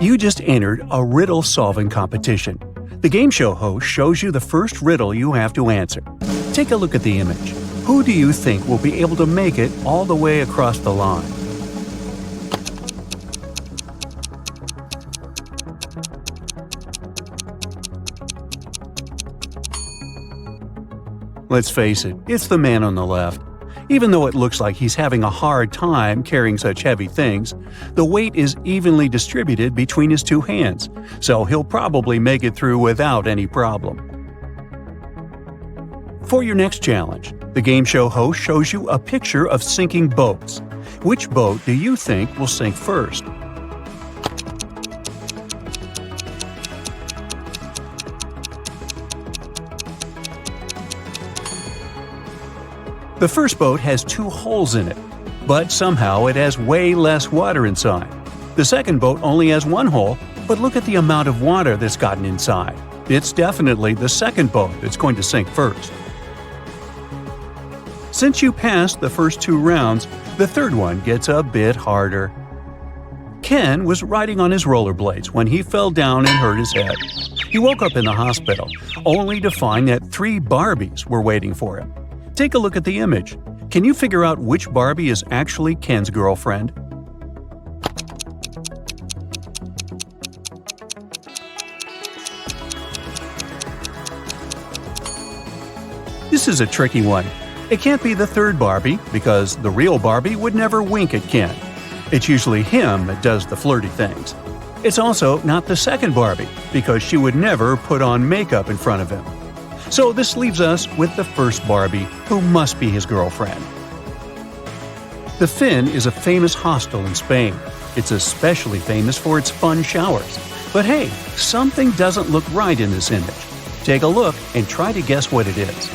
You just entered a riddle solving competition. The game show host shows you the first riddle you have to answer. Take a look at the image. Who do you think will be able to make it all the way across the line? Let's face it, it's the man on the left. Even though it looks like he's having a hard time carrying such heavy things, the weight is evenly distributed between his two hands, so he'll probably make it through without any problem. For your next challenge, the game show host shows you a picture of sinking boats. Which boat do you think will sink first? The first boat has 2 holes in it, but somehow it has way less water inside. The second boat only has 1 hole, but look at the amount of water that's gotten inside. It's definitely the second boat that's going to sink first. Since you passed the first 2 rounds, the third one gets a bit harder. Ken was riding on his rollerblades when he fell down and hurt his head. He woke up in the hospital, only to find that 3 Barbies were waiting for him. Take a look at the image. Can you figure out which Barbie is actually Ken's girlfriend? This is a tricky one. It can't be the third Barbie, because the real Barbie would never wink at Ken. It's usually him that does the flirty things. It's also not the second Barbie, because she would never put on makeup in front of him. So this leaves us with the first Barbie, who must be his girlfriend. The Finn is a famous hostel in Spain. It's especially famous for its fun showers. But hey, something doesn't look right in this image. Take a look and try to guess what it is.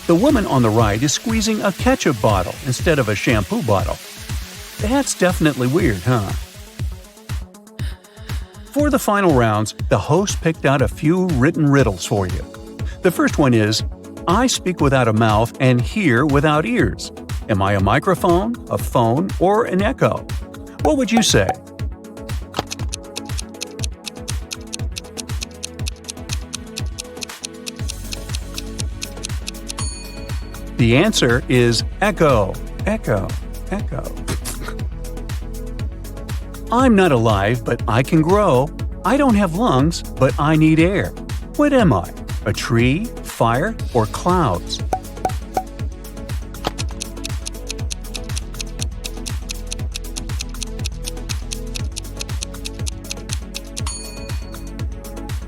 The woman on the right is squeezing a ketchup bottle instead of a shampoo bottle. That's definitely weird, huh? For the final rounds, the host picked out a few written riddles for you. The first one is, I speak without a mouth and hear without ears. Am I a microphone, a phone, or an echo? What would you say? The answer is echo, echo, echo. I'm not alive, but I can grow. I don't have lungs, but I need air. What am I? A tree, fire, or clouds?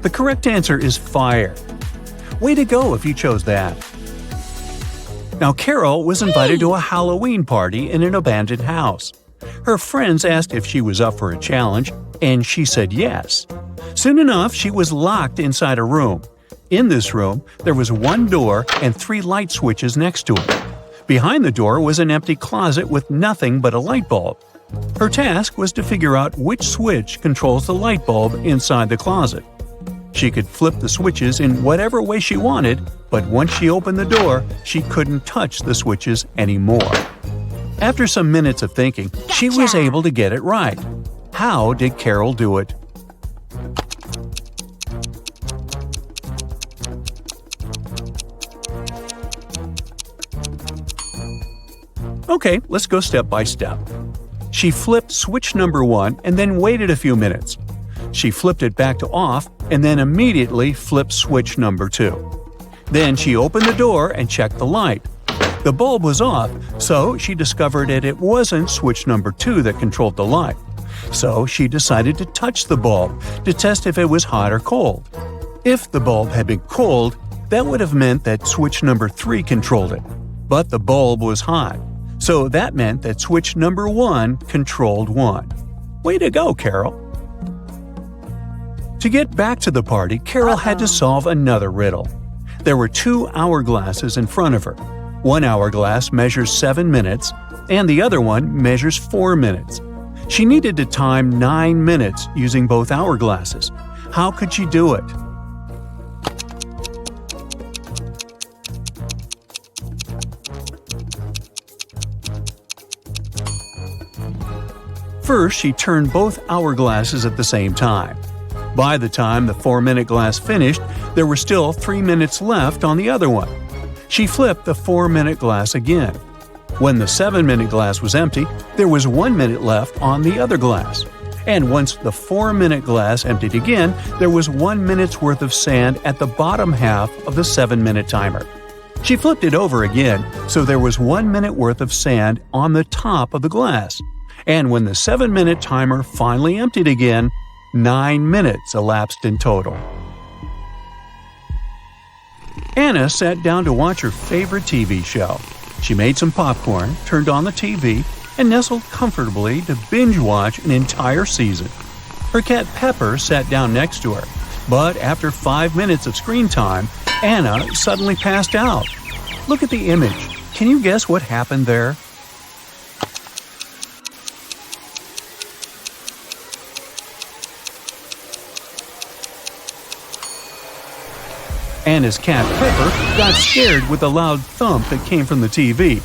The correct answer is fire. Way to go if you chose that. Now, Carol was invited to a Halloween party in an abandoned house. Her friends asked if she was up for a challenge, and she said yes. Soon enough, she was locked inside a room. In this room, there was 1 door and 3 light switches next to it. Behind the door was an empty closet with nothing but a light bulb. Her task was to figure out which switch controls the light bulb inside the closet. She could flip the switches in whatever way she wanted, but once she opened the door, she couldn't touch the switches anymore. After some minutes of thinking, she was able to get it right. How did Carol do it? Okay, let's go step by step. She flipped switch number 1 and then waited a few minutes. She flipped it back to off and then immediately flipped switch number 2. Then she opened the door and checked the light. The bulb was off, so she discovered that it wasn't switch number 2 that controlled the light. So she decided to touch the bulb to test if it was hot or cold. If the bulb had been cold, that would have meant that switch number 3 controlled it. But the bulb was hot, so that meant that switch number 1 controlled 1. Way to go, Carol! To get back to the party, Carol had to solve another riddle. There were 2 hourglasses in front of her. One hourglass measures 7 minutes, and the other one measures 4 minutes. She needed to time 9 minutes using both hourglasses. How could she do it? First, she turned both hourglasses at the same time. By the time the 4-minute glass finished, there were still 3 minutes left on the other one. She flipped the 4-minute glass again. When the 7-minute glass was empty, there was 1 minute left on the other glass. And once the 4-minute glass emptied again, there was 1 minute's worth of sand at the bottom half of the 7-minute timer. She flipped it over again, so there was 1 minute worth of sand on the top of the glass. And when the 7-minute timer finally emptied again, 9 minutes elapsed in total. Anna sat down to watch her favorite TV show. She made some popcorn, turned on the TV, and nestled comfortably to binge-watch an entire season. Her cat Pepper sat down next to her, but after 5 minutes of screen time, Anna suddenly passed out. Look at the image. Can you guess what happened there? Anna's cat Pepper got scared with a loud thump that came from the TV.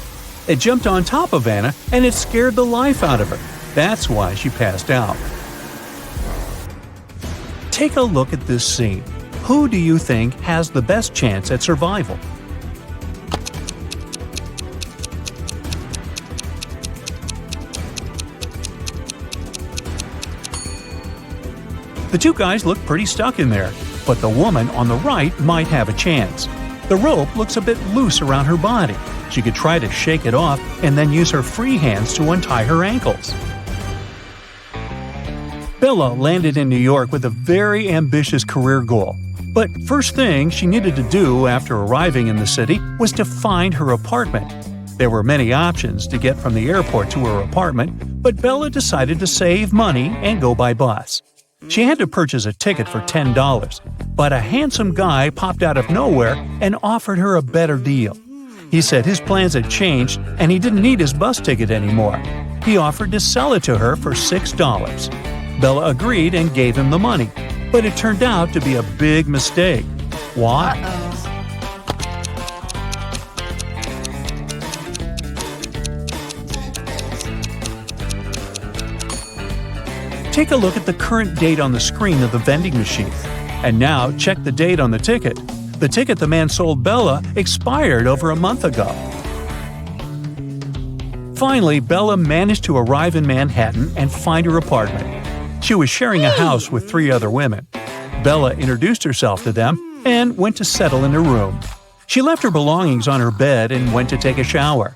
It jumped on top of Anna and it scared the life out of her. That's why she passed out. Take a look at this scene. Who do you think has the best chance at survival? The two guys look pretty stuck in there, but the woman on the right might have a chance. The rope looks a bit loose around her body. She could try to shake it off and then use her free hands to untie her ankles. Bella landed in New York with a very ambitious career goal. But first thing she needed to do after arriving in the city was to find her apartment. There were many options to get from the airport to her apartment, but Bella decided to save money and go by bus. She had to purchase a ticket for $10, but a handsome guy popped out of nowhere and offered her a better deal. He said his plans had changed and he didn't need his bus ticket anymore. He offered to sell it to her for $6. Bella agreed and gave him the money, but it turned out to be a big mistake. Why? Take a look at the current date on the screen of the vending machine. And now check the date on the ticket. The ticket the man sold Bella expired over a month ago. Finally, Bella managed to arrive in Manhattan and find her apartment. She was sharing a house with 3 other women. Bella introduced herself to them and went to settle in her room. She left her belongings on her bed and went to take a shower.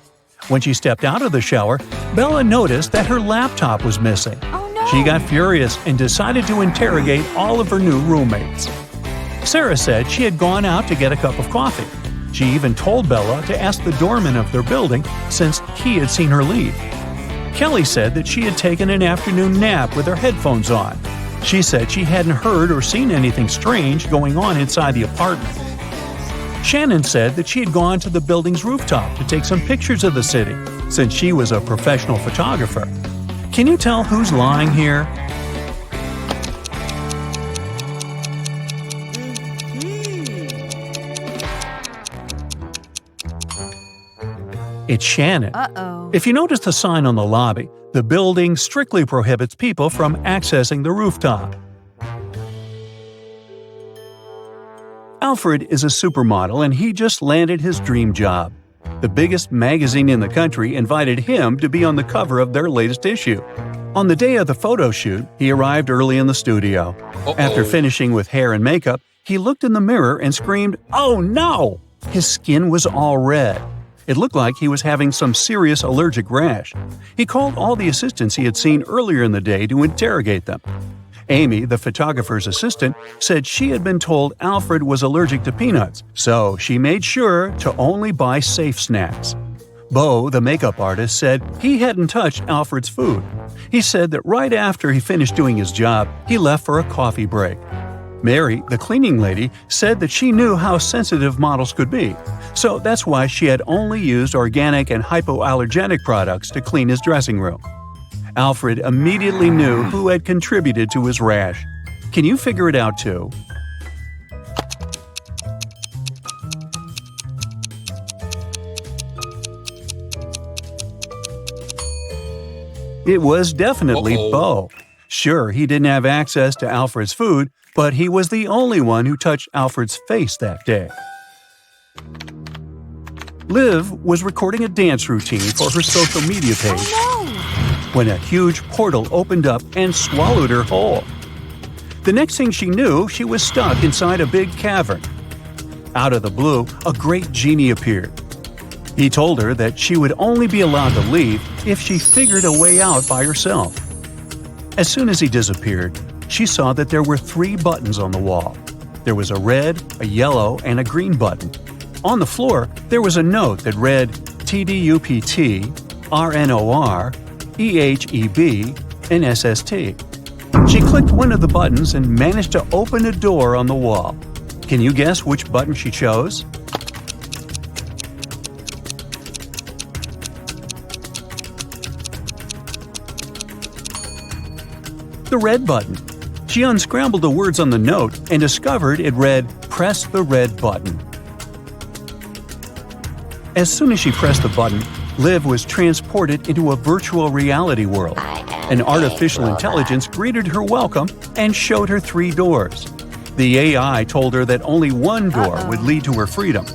When she stepped out of the shower, Bella noticed that her laptop was missing. She got furious and decided to interrogate all of her new roommates. Sarah said she had gone out to get a cup of coffee. She even told Bella to ask the doorman of their building since he had seen her leave. Kelly said that she had taken an afternoon nap with her headphones on. She said she hadn't heard or seen anything strange going on inside the apartment. Shannon said that she had gone to the building's rooftop to take some pictures of the city since she was a professional photographer. Can you tell who's lying here? It's Shannon. If you notice the sign on the lobby, the building strictly prohibits people from accessing the rooftop. Alfred is a supermodel and he just landed his dream job. The biggest magazine in the country invited him to be on the cover of their latest issue. On the day of the photo shoot, he arrived early in the studio. After finishing with hair and makeup, he looked in the mirror and screamed, "Oh no!" His skin was all red. It looked like he was having some serious allergic rash. He called all the assistants he had seen earlier in the day to interrogate them. Amy, the photographer's assistant, said she had been told Alfred was allergic to peanuts, so she made sure to only buy safe snacks. Bo, the makeup artist, said he hadn't touched Alfred's food. He said that right after he finished doing his job, he left for a coffee break. Mary, the cleaning lady, said that she knew how sensitive models could be, so that's why she had only used organic and hypoallergenic products to clean his dressing room. Alfred immediately knew who had contributed to his rash. Can you figure it out too? It was definitely Bo. Sure, he didn't have access to Alfred's food, but he was the only one who touched Alfred's face that day. Liv was recording a dance routine for her social media page when a huge portal opened up and swallowed her whole. The next thing she knew, she was stuck inside a big cavern. Out of the blue, a great genie appeared. He told her that she would only be allowed to leave if she figured a way out by herself. As soon as he disappeared, she saw that there were 3 buttons on the wall. There was a red, a yellow, and a green button. On the floor, there was a note that read TDUPT, RNOR, EHEB, and SST. She clicked one of the buttons and managed to open a door on the wall. Can you guess which button she chose? The red button. She unscrambled the words on the note and discovered it read, "Press the red button." As soon as she pressed the button, Liv was transported into a virtual reality world. An artificial intelligence greeted her welcome and showed her 3 doors. The AI told her that only one door would lead to her freedom.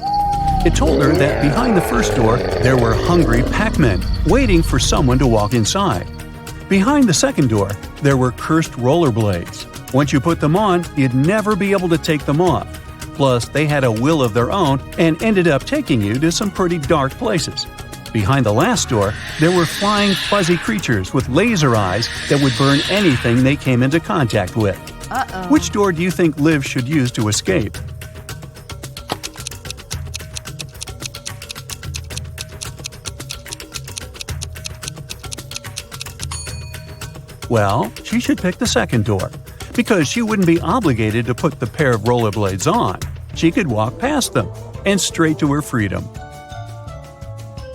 It told her that behind the first door, there were hungry Pac-Men waiting for someone to walk inside. Behind the second door, there were cursed rollerblades. Once you put them on, you'd never be able to take them off. Plus, they had a will of their own and ended up taking you to some pretty dark places. Behind the last door, there were flying fuzzy creatures with laser eyes that would burn anything they came into contact with. Which door do you think Liv should use to escape? Well, she should pick the second door, because she wouldn't be obligated to put the pair of rollerblades on. She could walk past them and straight to her freedom.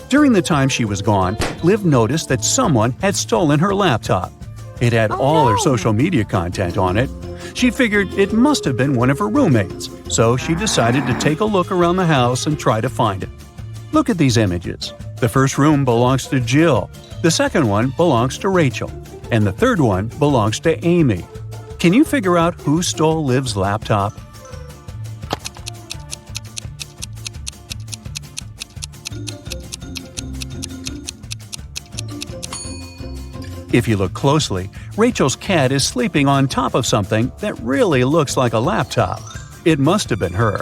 During the time she was gone, Liv noticed that someone had stolen her laptop. It had all her social media content on it. She figured it must have been one of her roommates, so she decided to take a look around the house and try to find it. Look at these images. The first room belongs to Jill, the second one belongs to Rachel, and the third one belongs to Amy. Can you figure out who stole Liv's laptop? If you look closely, Rachel's cat is sleeping on top of something that really looks like a laptop. It must have been her.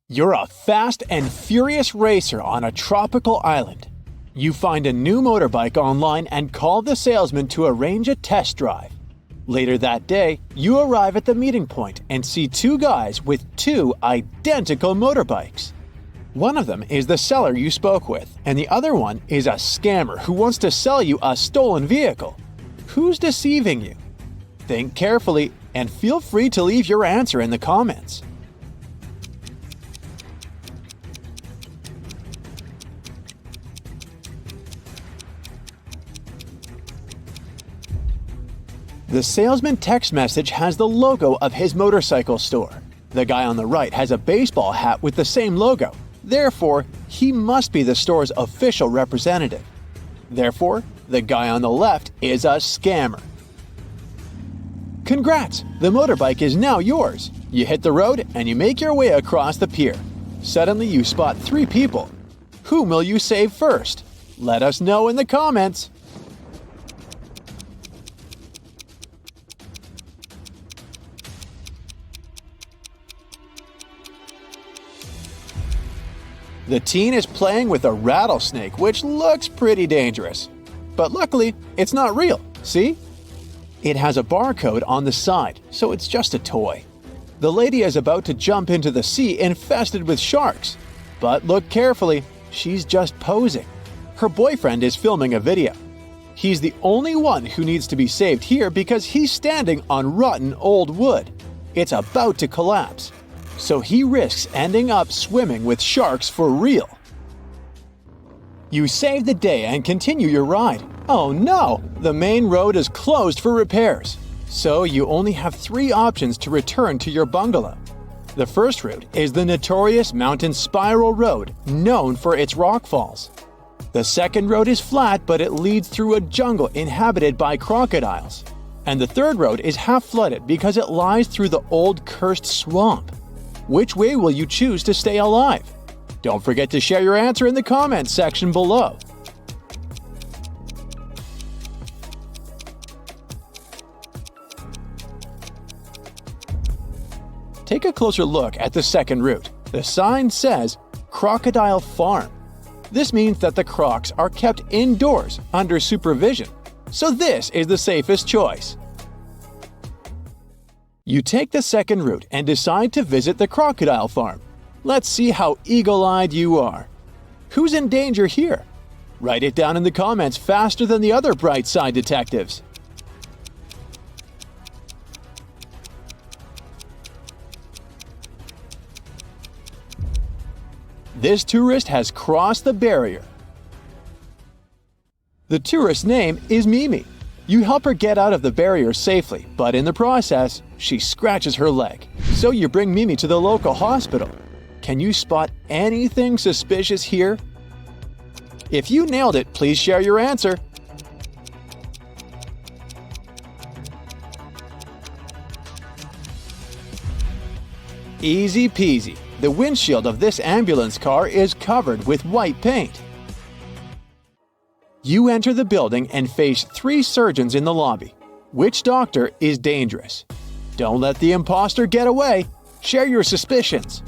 You're a fast and furious racer on a tropical island. You find a new motorbike online and call the salesman to arrange a test drive. Later that day, you arrive at the meeting point and see 2 guys with 2 identical motorbikes. One of them is the seller you spoke with, and the other one is a scammer who wants to sell you a stolen vehicle. Who's deceiving you? Think carefully and feel free to leave your answer in the comments. The salesman text message has the logo of his motorcycle store. The guy on the right has a baseball hat with the same logo. Therefore, he must be the store's official representative. Therefore, the guy on the left is a scammer. Congrats! The motorbike is now yours. You hit the road and you make your way across the pier. Suddenly you spot 3 people. Whom will you save first? Let us know in the comments. The teen is playing with a rattlesnake, which looks pretty dangerous. But luckily, it's not real, see? It has a barcode on the side, so it's just a toy. The lady is about to jump into the sea infested with sharks. But look carefully, she's just posing. Her boyfriend is filming a video. He's the only one who needs to be saved here because he's standing on rotten old wood. It's about to collapse. So he risks ending up swimming with sharks for real. You save the day and continue your ride. Oh no! The main road is closed for repairs. So you only have 3 options to return to your bungalow. The first route is the notorious mountain spiral road, known for its rock falls. The second road is flat, but it leads through a jungle inhabited by crocodiles. And the third road is half flooded because it lies through the old cursed swamp. Which way will you choose to stay alive? Don't forget to share your answer in the comments section below. Take a closer look at the second route. The sign says Crocodile Farm. This means that the crocs are kept indoors under supervision. So this is the safest choice. You take the second route and decide to visit the crocodile farm. Let's see how eagle-eyed you are. Who's in danger here? Write it down in the comments faster than the other brightside detectives. This tourist has crossed the barrier. The tourist's name is Mimi. You help her get out of the barrier safely, but in the process, she scratches her leg. So you bring Mimi to the local hospital. Can you spot anything suspicious here? If you nailed it, please share your answer. Easy peasy. The windshield of this ambulance car is covered with white paint. You enter the building and face 3 surgeons in the lobby. Which doctor is dangerous? Don't let the imposter get away. Share your suspicions.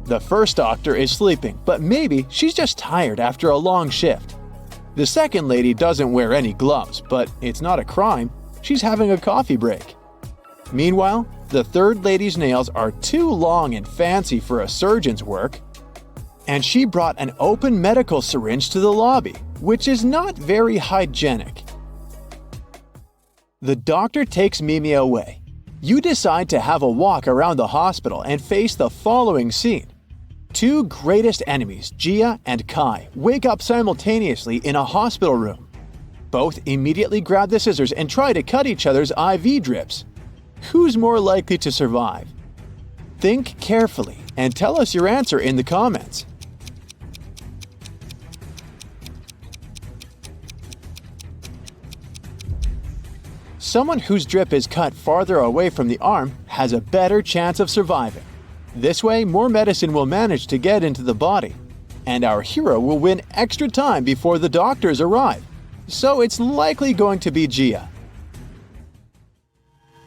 The first doctor is sleeping, but maybe she's just tired after a long shift. The second lady doesn't wear any gloves, but it's not a crime. She's having a coffee break. Meanwhile, the third lady's nails are too long and fancy for a surgeon's work, and she brought an open medical syringe to the lobby, which is not very hygienic. The doctor takes Mimi away. You decide to have a walk around the hospital and face the following scene. 2 greatest enemies, Gia and Kai, wake up simultaneously in a hospital room. Both immediately grab the scissors and try to cut each other's IV drips. Who's more likely to survive? Think carefully and tell us your answer in the comments. Someone whose drip is cut farther away from the arm has a better chance of surviving. This way, more medicine will manage to get into the body, and our hero will win extra time before the doctors arrive. So it's likely going to be Gia.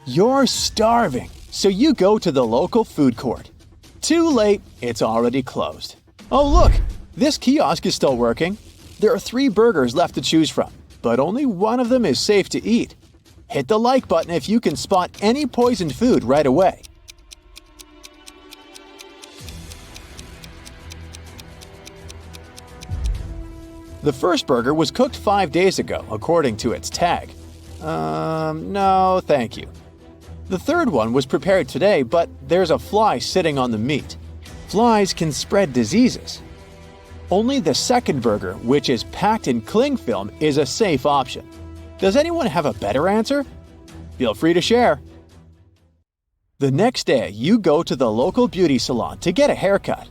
You're starving, so you go to the local food court. Too late, it's already closed. Oh look, this kiosk is still working. There are 3 burgers left to choose from, but only one of them is safe to eat. Hit the like button if you can spot any poisoned food right away. The first burger was cooked 5 days ago, according to its tag. No, thank you. The third one was prepared today, but there's a fly sitting on the meat. Flies can spread diseases. Only the second burger, which is packed in cling film, is a safe option. Does anyone have a better answer? Feel free to share. The next day, you go to the local beauty salon to get a haircut.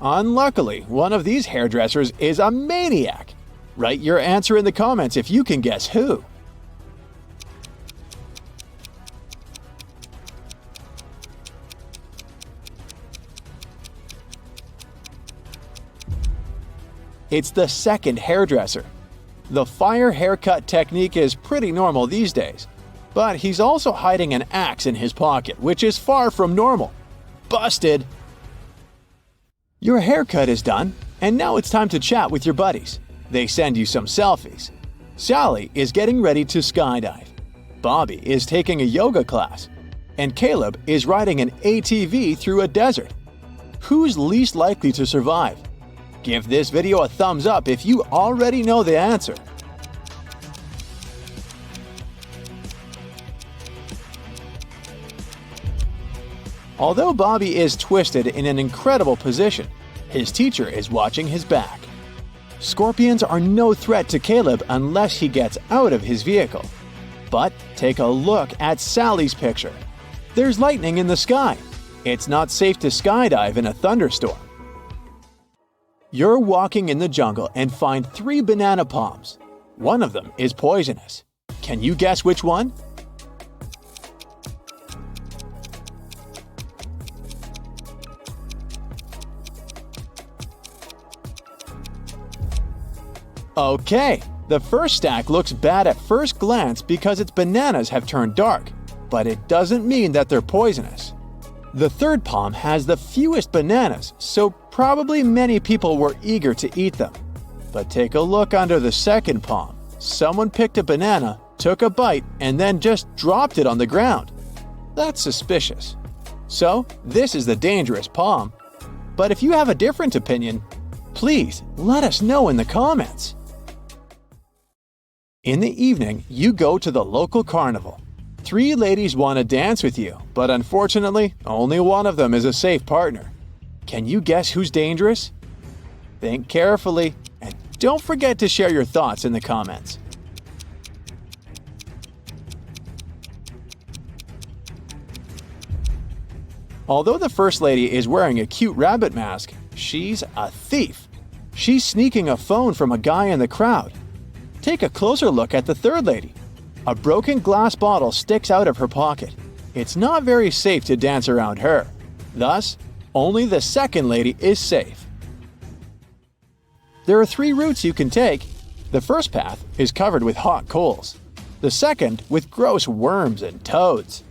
Unluckily, one of these hairdressers is a maniac. Write your answer in the comments if you can guess who. It's the second hairdresser. The fire haircut technique is pretty normal these days, but he's also hiding an axe in his pocket, which is far from normal. Busted! Your haircut is done, and now it's time to chat with your buddies. They send you some selfies. Sally is getting ready to skydive. Bobby is taking a yoga class. And Caleb is riding an ATV through a desert. Who's least likely to survive? Give this video a thumbs up if you already know the answer. Although Bobby is twisted in an incredible position, His teacher is watching his back. Scorpions are no threat to Caleb unless he gets out of his vehicle. But take a look at Sally's picture. There's lightning in the sky. It's not safe to skydive in a thunderstorm. You're walking in the jungle and find 3 banana palms. One of them is poisonous. Can you guess which one? Okay, the first stack looks bad at first glance because its bananas have turned dark, but it doesn't mean that they're poisonous. The third palm has the fewest bananas, so probably many people were eager to eat them. But take a look under the second palm. Someone picked a banana, took a bite, and then just dropped it on the ground. That's suspicious. So, this is the dangerous palm. But if you have a different opinion, please let us know in the comments. In the evening, you go to the local carnival. 3 ladies want to dance with you, but unfortunately, only one of them is a safe partner. Can you guess who's dangerous? Think carefully, and don't forget to share your thoughts in the comments. Although the first lady is wearing a cute rabbit mask, she's a thief. She's sneaking a phone from a guy in the crowd. Take a closer look at the third lady. A broken glass bottle sticks out of her pocket. It's not very safe to dance around her. Thus, only the second lady is safe. There are 3 routes you can take. The first path is covered with hot coals. The second with gross worms and toads.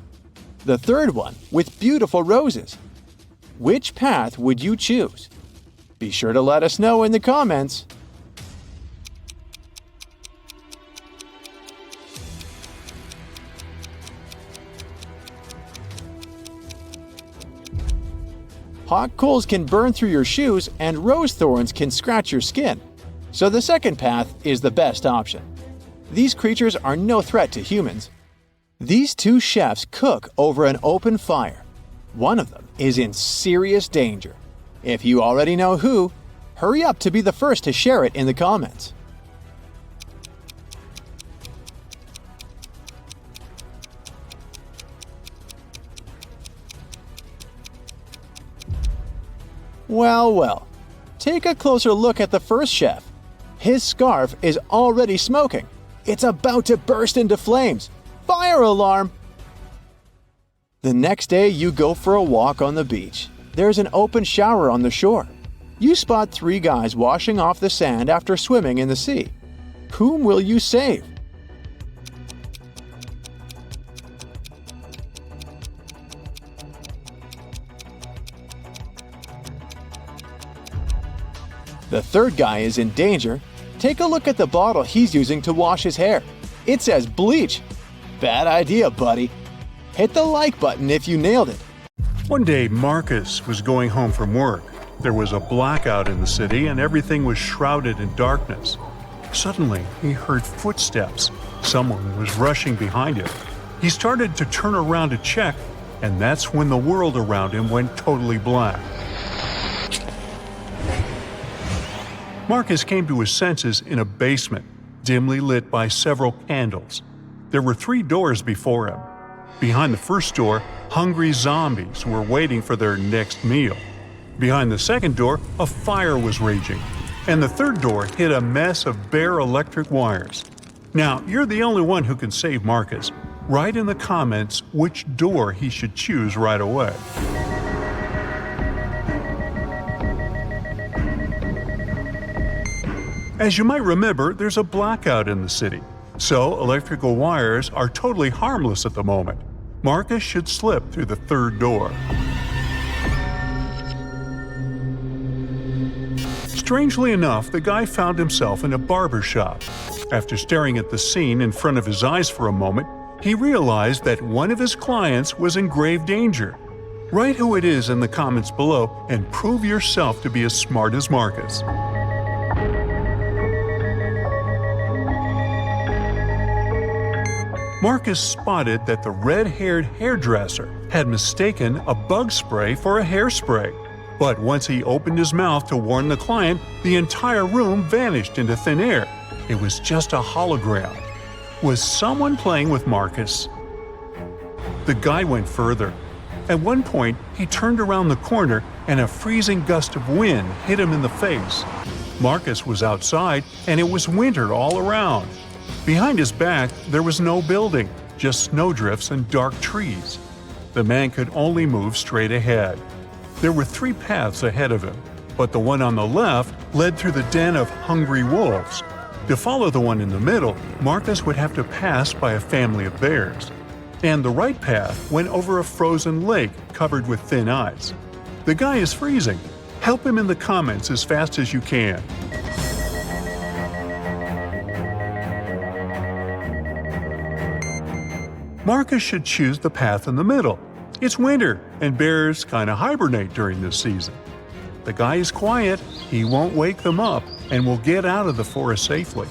The third one with beautiful roses. Which path would you choose? Be sure to let us know in the comments. Hot coals can burn through your shoes and rose thorns can scratch your skin, so the second path is the best option. These creatures are no threat to humans. These 2 chefs cook over an open fire. One of them is in serious danger. If you already know who, hurry up to be the first to share it in the comments. Well, take a closer look at the first chef. His scarf is already smoking. It's about to burst into flames. Fire alarm! The next day you go for a walk on the beach. There's an open shower on the shore. You spot 3 guys washing off the sand after swimming in the sea. Whom will you save? The third guy is in danger. Take a look at the bottle he's using to wash his hair. It says bleach. Bad idea, buddy. Hit the like button if you nailed it. One day, Marcus was going home from work. There was a blackout in the city and everything was shrouded in darkness. Suddenly, he heard footsteps. Someone was rushing behind him. He started to turn around to check, and that's when the world around him went totally black. Marcus came to his senses in a basement, dimly lit by several candles. There were 3 doors before him. Behind the first door, hungry zombies were waiting for their next meal. Behind the second door, a fire was raging. And the third door hid a mess of bare electric wires. Now, you're the only one who can save Marcus. Write in the comments which door he should choose right away. As you might remember, there's a blackout in the city, so electrical wires are totally harmless at the moment. Marcus should slip through the third door. Strangely enough, the guy found himself in a barber shop. After staring at the scene in front of his eyes for a moment, he realized that one of his clients was in grave danger. Write who it is in the comments below and prove yourself to be as smart as Marcus. Marcus spotted that the red-haired hairdresser had mistaken a bug spray for a hairspray. But once he opened his mouth to warn the client, the entire room vanished into thin air. It was just a hologram. Was someone playing with Marcus? The guy went further. At one point, he turned around the corner and a freezing gust of wind hit him in the face. Marcus was outside and it was winter all around. Behind his back, there was no building, just snowdrifts and dark trees. The man could only move straight ahead. There were 3 paths ahead of him, but the one on the left led through the den of hungry wolves. To follow the one in the middle, Marcus would have to pass by a family of bears. And the right path went over a frozen lake covered with thin ice. The guy is freezing. Help him in the comments as fast as you can. Marcus should choose the path in the middle. It's winter, and bears kinda hibernate during this season. The guy is quiet, he won't wake them up, and will get out of the forest safely.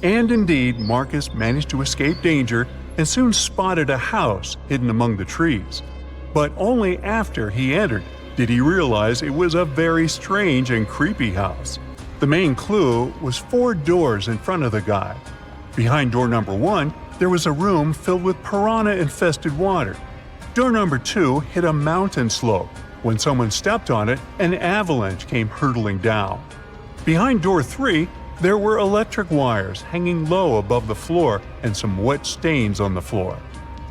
And indeed, Marcus managed to escape danger and soon spotted a house hidden among the trees. But only after he entered did he realize it was a very strange and creepy house. The main clue was 4 doors in front of the guy. Behind door number 1, there was a room filled with piranha-infested water. Door number 2 hit a mountain slope. When someone stepped on it, an avalanche came hurtling down. Behind door 3, there were electric wires hanging low above the floor and some wet stains on the floor.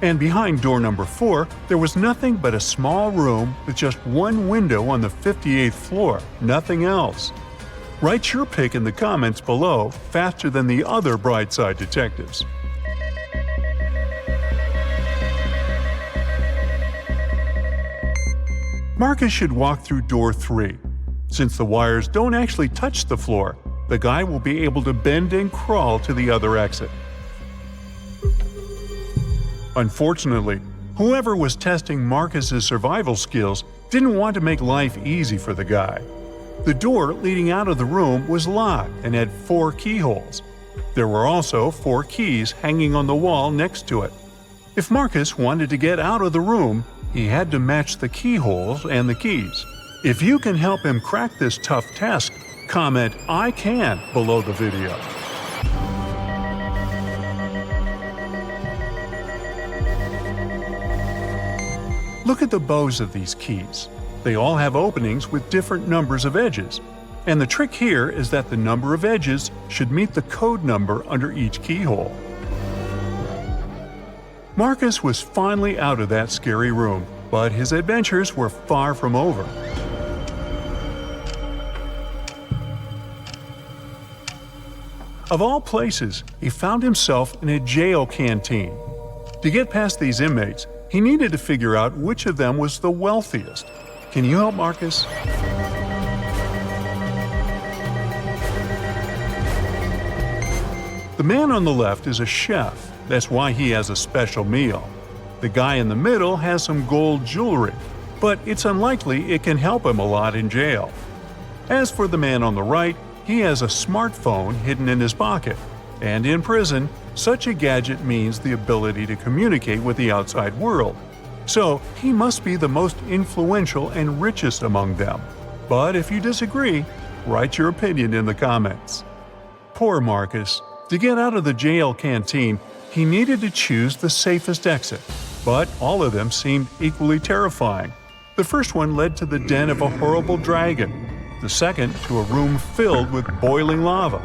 And behind door number 4, there was nothing but a small room with just one window on the 58th floor, nothing else. Write your pick in the comments below faster than the other brightside detectives. Marcus should walk through door 3. Since the wires don't actually touch the floor, the guy will be able to bend and crawl to the other exit. Unfortunately, whoever was testing Marcus's survival skills didn't want to make life easy for the guy. The door leading out of the room was locked and had 4 keyholes. There were also 4 keys hanging on the wall next to it. If Marcus wanted to get out of the room, he had to match the keyholes and the keys. If you can help him crack this tough task, comment "I can" below the video. Look at the bows of these keys. They all have openings with different numbers of edges. And the trick here is that the number of edges should meet the code number under each keyhole. Marcus was finally out of that scary room, but his adventures were far from over. Of all places, he found himself in a jail canteen. To get past these inmates, he needed to figure out which of them was the wealthiest. Can you help Marcus? The man on the left is a chef. That's why he has a special meal. The guy in the middle has some gold jewelry, but it's unlikely it can help him a lot in jail. As for the man on the right, he has a smartphone hidden in his pocket. And in prison, such a gadget means the ability to communicate with the outside world. So he must be the most influential and richest among them. But if you disagree, write your opinion in the comments. Poor Marcus. To get out of the jail canteen, he needed to choose the safest exit. But all of them seemed equally terrifying. The first one led to the den of a horrible dragon. The second to a room filled with boiling lava.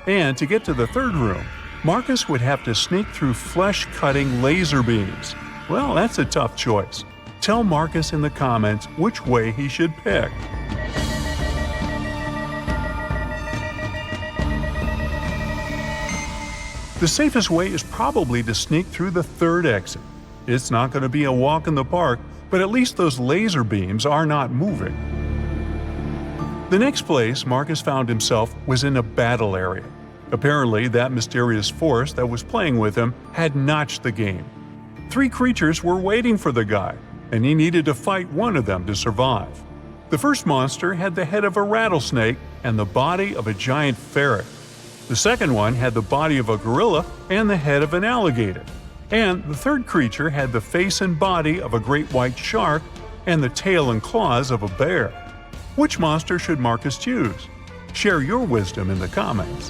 And to get to the third room, Marcus would have to sneak through flesh-cutting laser beams. Well, that's a tough choice. Tell Marcus in the comments which way he should pick. The safest way is probably to sneak through the third exit. It's not going to be a walk in the park, but at least those laser beams are not moving. The next place Marcus found himself was in a battle area. Apparently, that mysterious force that was playing with him had notched the game. 3 creatures were waiting for the guy, and he needed to fight one of them to survive. The first monster had the head of a rattlesnake and the body of a giant ferret. The second one had the body of a gorilla and the head of an alligator. And the third creature had the face and body of a great white shark and the tail and claws of a bear. Which monster should Marcus choose? Share your wisdom in the comments.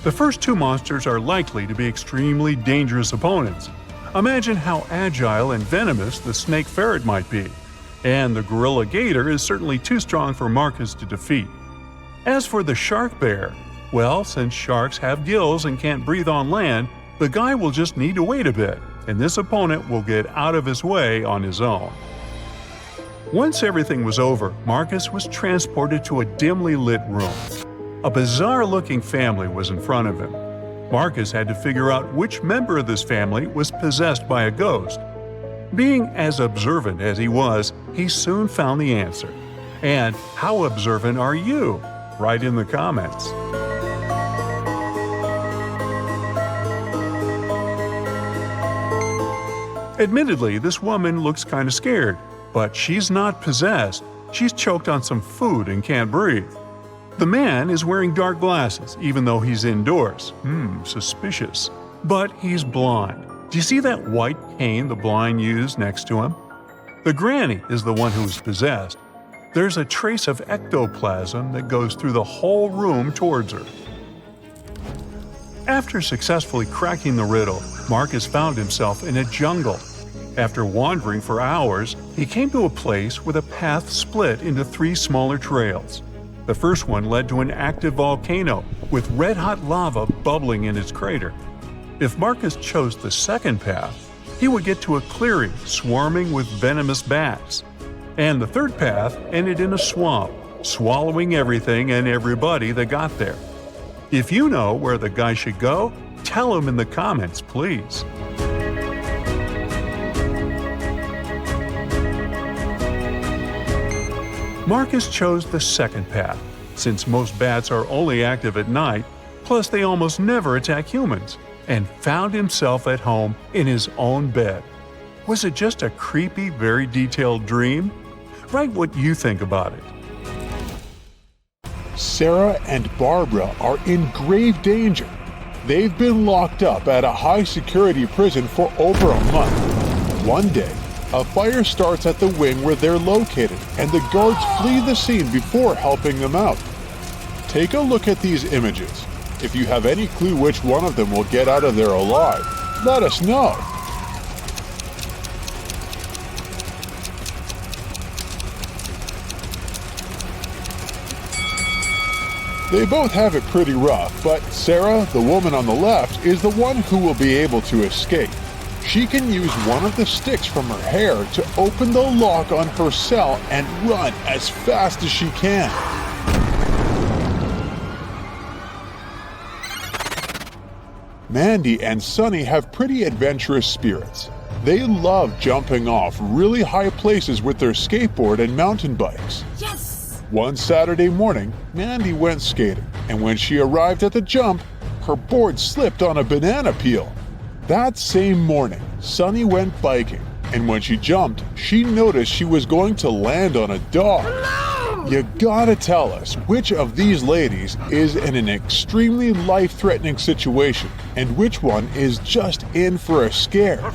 The first two monsters are likely to be extremely dangerous opponents. Imagine how agile and venomous the snake ferret might be. And the gorilla gator is certainly too strong for Marcus to defeat. As for the shark bear, well, since sharks have gills and can't breathe on land, the guy will just need to wait a bit, and this opponent will get out of his way on his own. Once everything was over, Marcus was transported to a dimly lit room. A bizarre-looking family was in front of him. Marcus had to figure out which member of this family was possessed by a ghost. Being as observant as he was, he soon found the answer. And how observant are you? Write in the comments. Admittedly, this woman looks kind of scared, but she's not possessed. She's choked on some food and can't breathe. The man is wearing dark glasses, even though he's indoors. Suspicious. But he's blind. Do you see that white cane the blind use next to him? The granny is the one who is possessed. There's a trace of ectoplasm that goes through the whole room towards her. After successfully cracking the riddle, Marcus found himself in a jungle. After wandering for hours, he came to a place where the path split into 3 smaller trails. The first one led to an active volcano with red-hot lava bubbling in its crater. If Marcus chose the second path, he would get to a clearing swarming with venomous bats. And the third path ended in a swamp, swallowing everything and everybody that got there. If you know where the guy should go, tell him in the comments, please. Marcus chose the second path, since most bats are only active at night, plus they almost never attack humans, and found himself at home in his own bed. Was it just a creepy, very detailed dream? Write what you think about it. Sarah and Barbara are in grave danger. They've been locked up at a high-security prison for over a month. One day, a fire starts at the wing where they're located, and the guards flee the scene before helping them out. Take a look at these images. If you have any clue which one of them will get out of there alive, let us know. They both have it pretty rough, but Sarah, the woman on the left, is the one who will be able to escape. She can use one of the sticks from her hair to open the lock on her cell and run as fast as she can. Mandy and Sunny have pretty adventurous spirits. They love jumping off really high places with their skateboard and mountain bikes. Yes! One Saturday morning, Mandy went skating, and when she arrived at the jump, her board slipped on a banana peel. That same morning, Sunny went biking, and when she jumped, she noticed she was going to land on a dog. No! You gotta tell us which of these ladies is in an extremely life-threatening situation and which one is just in for a scare.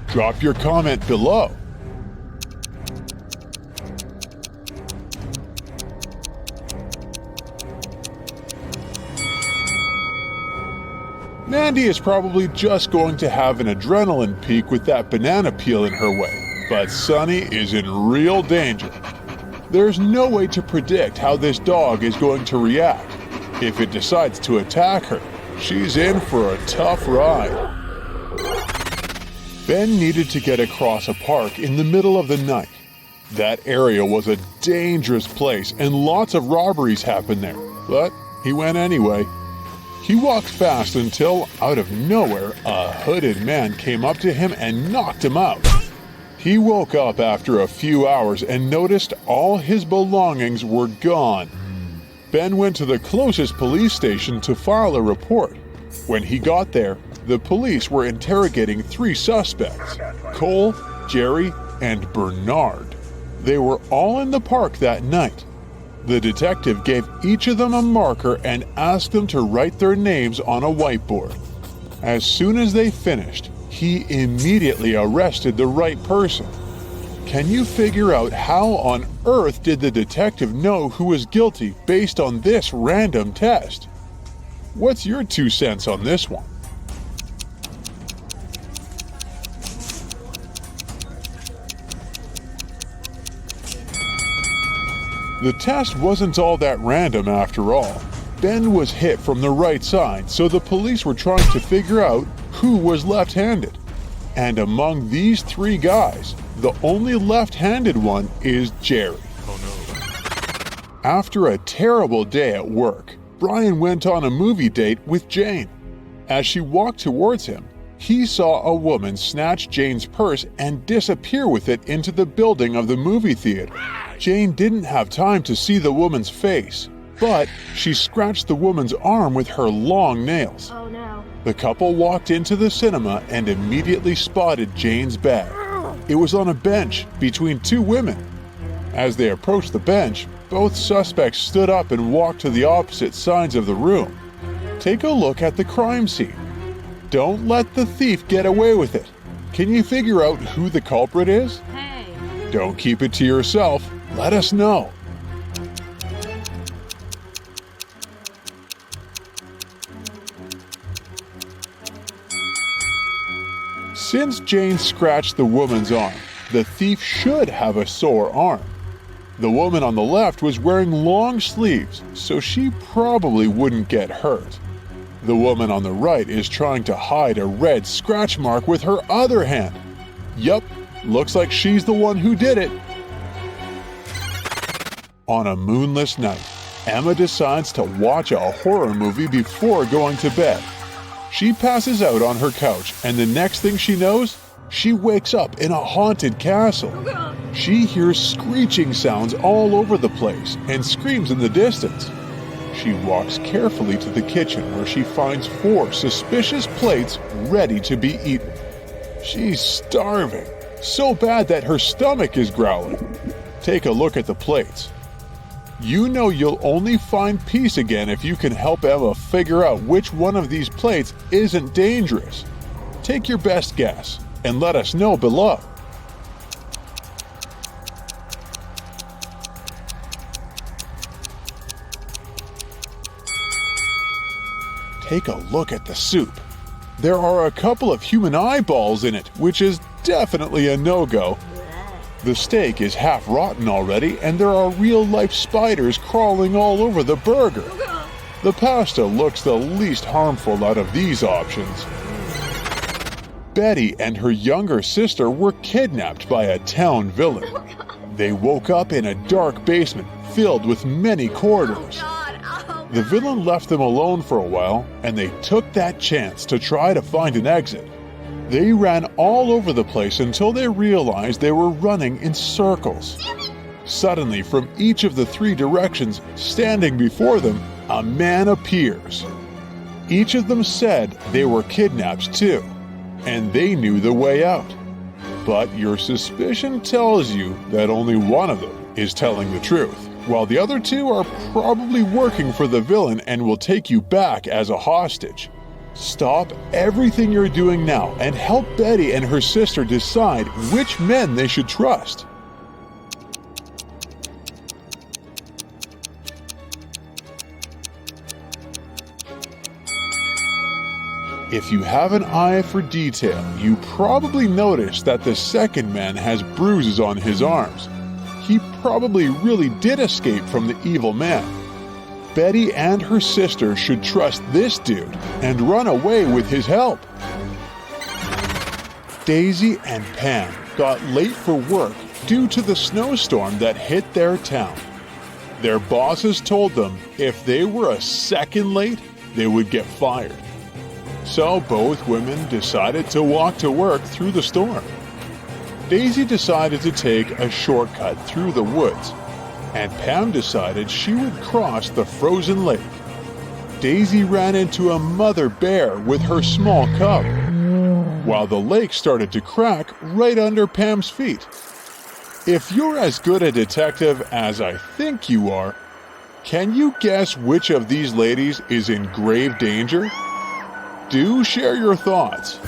Drop your comment below. Mandy is probably just going to have an adrenaline peak with that banana peel in her way, but Sunny is in real danger. There's no way to predict how this dog is going to react. If it decides to attack her, she's in for a tough ride. Ben needed to get across a park in the middle of the night. That area was a dangerous place and lots of robberies happened there, but he went anyway. He walked fast until, out of nowhere, a hooded man came up to him and knocked him out. He woke up after a few hours and noticed all his belongings were gone. Ben went to the closest police station to file a report. When he got there, the police were interrogating 3 suspects, Cole, Jerry, and Bernard. They were all in the park that night. The detective gave each of them a marker and asked them to write their names on a whiteboard. As soon as they finished, He immediately arrested the right person. Can you figure out how on earth did the detective know who was guilty based on this random test? What's your 2 cents on this one? The test wasn't all that random after all. Ben was hit from the right side, so the police were trying to figure out who was left-handed. And among these 3 guys, the only left-handed one is Jerry. After a terrible day at work, Brian went on a movie date with Jane. As she walked towards him, he saw a woman snatch Jane's purse and disappear with it into the building of the movie theater. Jane didn't have time to see the woman's face, but she scratched the woman's arm with her long nails. Oh no. The couple walked into the cinema and immediately spotted Jane's bag. It was on a bench between 2 women. As they approached the bench, both suspects stood up and walked to the opposite sides of the room. Take a look at the crime scene. Don't let the thief get away with it. Can you figure out who the culprit is? Hey. Don't keep it to yourself. Let us know. Since Jane scratched the woman's arm, the thief should have a sore arm. The woman on the left was wearing long sleeves, so she probably wouldn't get hurt. The woman on the right is trying to hide a red scratch mark with her other hand. Yup, looks like she's the one who did it. On a moonless night, Emma decides to watch a horror movie before going to bed. She passes out on her couch, and the next thing she knows, she wakes up in a haunted castle. She hears screeching sounds all over the place and screams in the distance. She walks carefully to the kitchen where she finds 4 suspicious plates ready to be eaten. She's starving, so bad that her stomach is growling. Take a look at the plates. You know you'll only find peace again if you can help Emma figure out which one of these plates isn't dangerous. Take your best guess and let us know below. Take a look at the soup. There are a couple of human eyeballs in it, which is definitely a no-go. The steak is half rotten already, and there are real-life spiders crawling all over the burger. The pasta looks the least harmful out of these options. Betty and her younger sister were kidnapped by a town villain. They woke up in a dark basement filled with many corridors. The villain left them alone for a while, and they took that chance to try to find an exit. They ran all over the place until they realized they were running in circles. Suddenly, from each of the 3 directions, standing before them, a man appears. Each of them said they were kidnapped too, and they knew the way out. But your suspicion tells you that only one of them is telling the truth, while the other 2 are probably working for the villain and will take you back as a hostage. Stop everything you're doing now and help Betty and her sister decide which men they should trust. If you have an eye for detail, you probably noticed that the second man has bruises on his arms. He probably really did escape from the evil man. Betty and her sister should trust this dude and run away with his help. Daisy and Pam got late for work due to the snowstorm that hit their town. Their bosses told them if they were a second late, they would get fired. So both women decided to walk to work through the storm. Daisy decided to take a shortcut through the woods, and Pam decided she would cross the frozen lake. Daisy ran into a mother bear with her small cub, while the lake started to crack right under Pam's feet. If you're as good a detective as I think you are, can you guess which of these ladies is in grave danger? Do share your thoughts.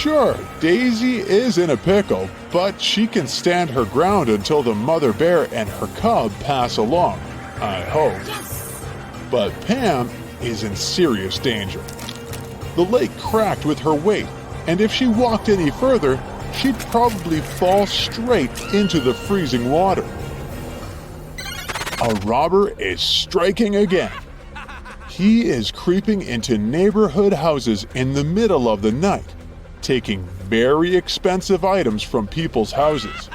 Sure, Daisy is in a pickle, but she can stand her ground until the mother bear and her cub pass along, I hope. But Pam is in serious danger. The lake cracked with her weight, and if she walked any further, she'd probably fall straight into the freezing water. A robber is striking again. He is creeping into neighborhood houses in the middle of the night, taking very expensive items from people's houses.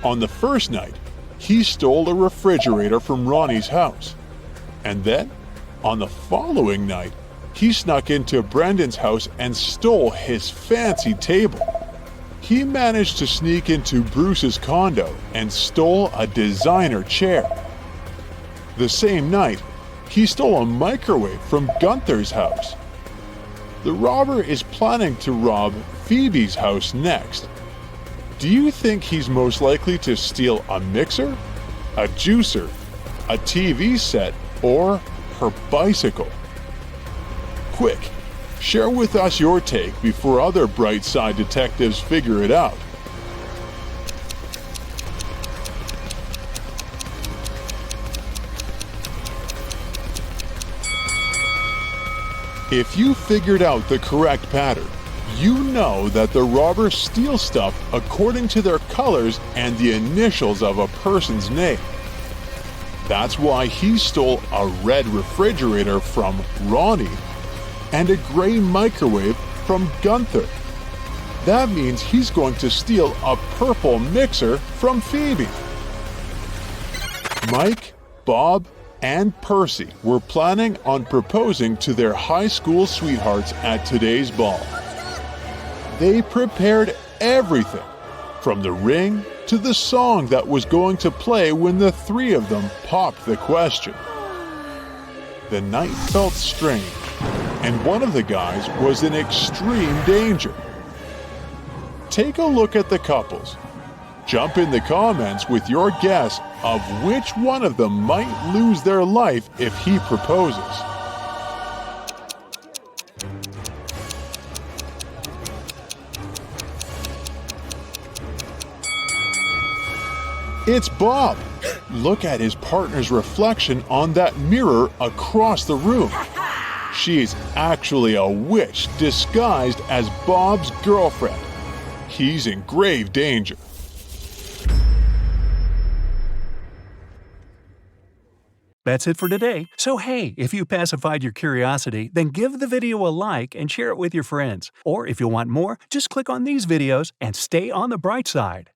On the first night, he stole a refrigerator from Ronnie's house. And then, on the following night, he snuck into Brendan's house and stole his fancy table. He managed to sneak into Bruce's condo and stole a designer chair. The same night, he stole a microwave from Gunther's house. The robber is planning to rob Phoebe's house next. Do you think he's most likely to steal a mixer, a juicer, a TV set, or her bicycle? Quick, share with us your take before other brightside detectives figure it out. If you figured out the correct pattern, you know that the robbers steal stuff according to their colors and the initials of a person's name. That's why he stole a red refrigerator from Ronnie and a gray microwave from Gunther. That means he's going to steal a purple mixer from Phoebe. Mike, Bob, and Percy were planning on proposing to their high school sweethearts at today's ball. They prepared everything, from the ring to the song that was going to play when the three of them popped the question. The night felt strange, and one of the guys was in extreme danger. Take a look at the couples. Jump in the comments with your guess of which one of them might lose their life if he proposes. It's Bob. Look at his partner's reflection on that mirror across the room. She is actually a witch disguised as Bob's girlfriend. He's in grave danger. That's it for today. So hey, if you pacified your curiosity, then give the video a like and share it with your friends. Or if you want more, just click on these videos and stay on the bright side.